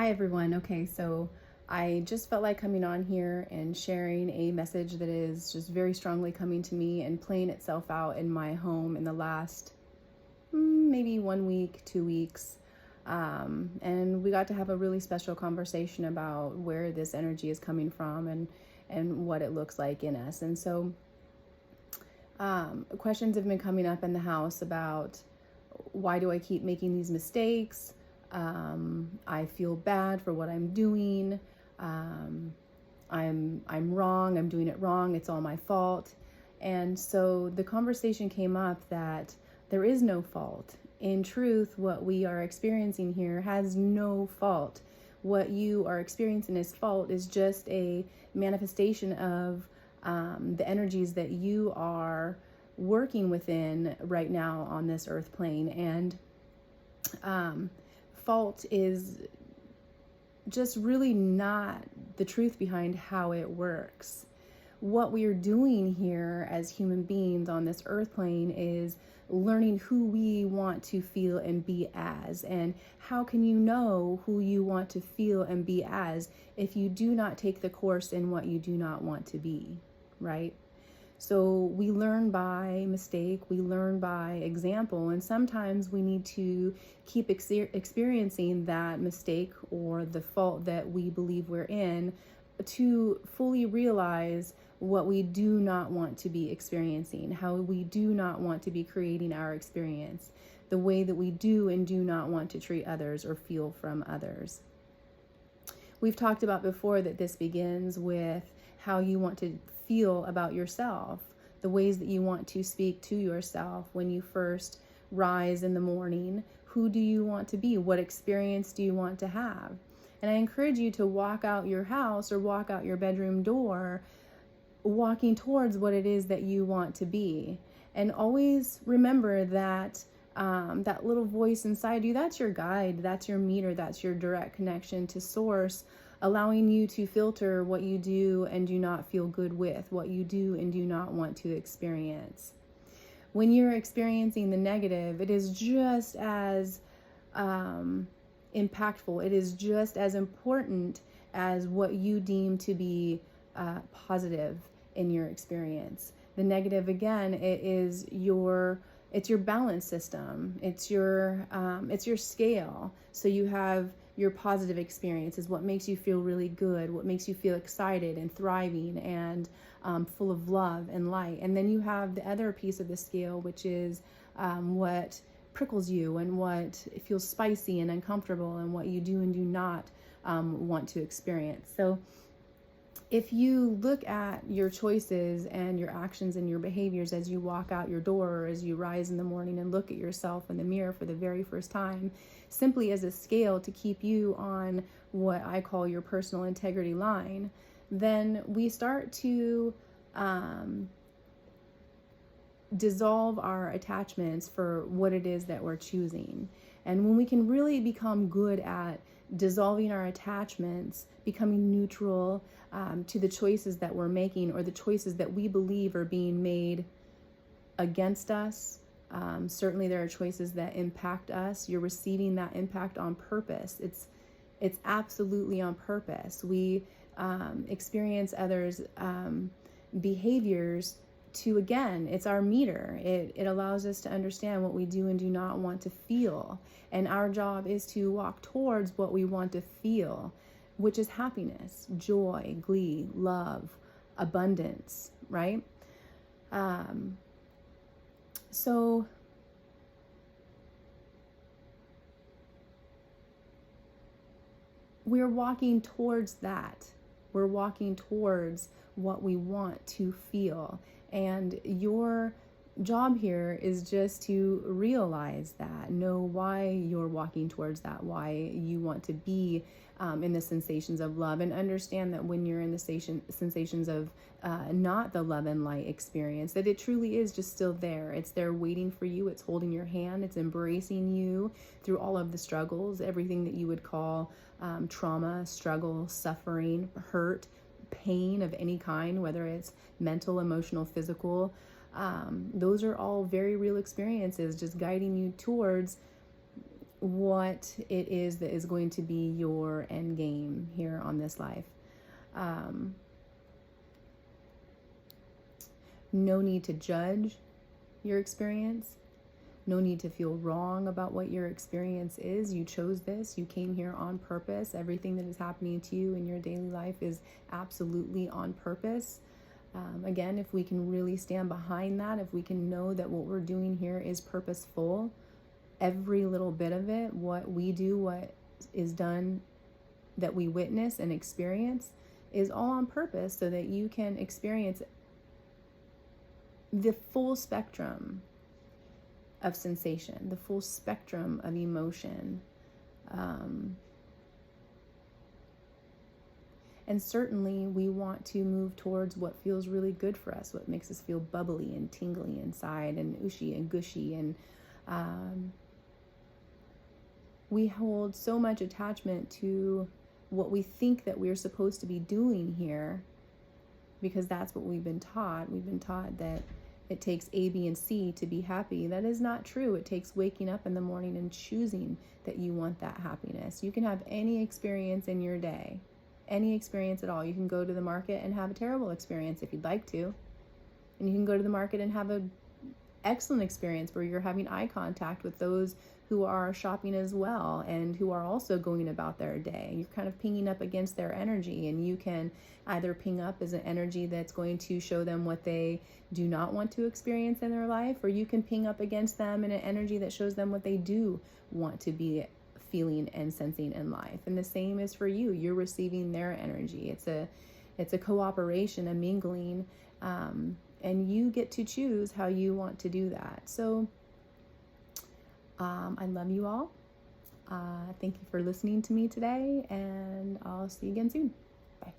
Hi everyone. Okay, so I just felt like coming on here and sharing a message that is just very strongly coming to me and playing itself out in my home in the last maybe 1 week, 2 weeks. And we got to have a really special conversation about where this energy is coming from and what it looks like in us. And so questions have been coming up in the house about why do I keep making these mistakes? I feel bad for what I'm doing. I'm wrong. I'm doing it wrong. It's all my fault. And so the conversation came up that there is no fault. In truth, what we are experiencing here has no fault. What you are experiencing as fault is just a manifestation of the energies that you are working within right now on this earth plane. And fault is just really not the truth behind how it works. What we are doing here as human beings on this earth plane is learning who we want to feel and be as. And how can you know who you want to feel and be as if you do not take the course in what you do not want to be, right? So we learn by mistake, we learn by example, and sometimes we need to keep experiencing that mistake or the fault that we believe we're in to fully realize what we do not want to be experiencing, how we do not want to be creating our experience, the way that we do and do not want to treat others or feel from others. We've talked about before that this begins with how you want to feel about yourself, the ways that you want to speak to yourself when you first rise in the morning. Who do you want to be? What experience do you want to have? And I encourage you to walk out your house or walk out your bedroom door walking towards what it is that you want to be. And always remember that that little voice inside you, that's your guide, that's your meter, that's your direct connection to source, allowing you to filter what you do and do not feel good with, what you do and do not want to experience. When you're experiencing the negative, it is just as impactful, it is just as important as what you deem to be positive in your experience. The negative, again, it's your balance system. It's your scale. So you have your positive experience is what makes you feel really good, what makes you feel excited and thriving and full of love and light. And then you have the other piece of the scale, which is what prickles you and what feels spicy and uncomfortable and what you do and do not want to experience. So if you look at your choices and your actions and your behaviors as you walk out your door or as you rise in the morning and look at yourself in the mirror for the very first time, simply as a scale to keep you on what I call your personal integrity line, then we start to dissolve our attachments for what it is that we're choosing. And when we can really become good at dissolving our attachments, becoming neutral to the choices that we're making or the choices that we believe are being made against us. Certainly there are choices that impact us. You're receiving that impact on purpose. It's absolutely on purpose. We experience others' behaviors to, again, it's our meter. It allows us to understand what we do and do not want to feel. And our job is to walk towards what we want to feel, which is happiness, joy, glee, love, abundance, right? So we're walking towards that. We're walking towards what we want to feel. And your job here is just to realize that, know why you're walking towards that, why you want to be in the sensations of love, and understand that when you're in the sensations of not the love and light experience, that it truly is just still there. It's there waiting for you. It's holding your hand. It's embracing you through all of the struggles, everything that you would call trauma, struggle, suffering, hurt, pain of any kind, whether it's mental, emotional, physical. Those are all very real experiences, just guiding you towards what it is that is going to be your end game here on this life. No need to judge your experience. No need to feel wrong about what your experience is. You chose this. You came here on purpose. Everything that is happening to you in your daily life is absolutely on purpose. Again, if we can really stand behind that, if we can know that what we're doing here is purposeful, every little bit of it, what we do, what is done, that we witness and experience, is all on purpose so that you can experience the full spectrum of sensation, the full spectrum of emotion. And certainly we want to move towards what feels really good for us, what makes us feel bubbly and tingly inside and ushy and gushy. And we hold so much attachment to what we think that we're supposed to be doing here because that's what we've been taught. We've been taught that it takes A, B, and C to be happy. That is not true. It takes waking up in the morning and choosing that you want that happiness. You can have any experience in your day, any experience at all. You can go to the market and have a terrible experience if you'd like to. And you can go to the market and have an excellent experience where you're having eye contact with those who are shopping as well and who are also going about their day. You're kind of pinging up against their energy, and you can either ping up as an energy that's going to show them what they do not want to experience in their life, or you can ping up against them in an energy that shows them what they do want to be feeling and sensing in life. And the same is for you. You're receiving their energy. It's a cooperation, a mingling, and you get to choose how you want to do that. So I love you all. Thank you for listening to me today, and I'll see you again soon. Bye.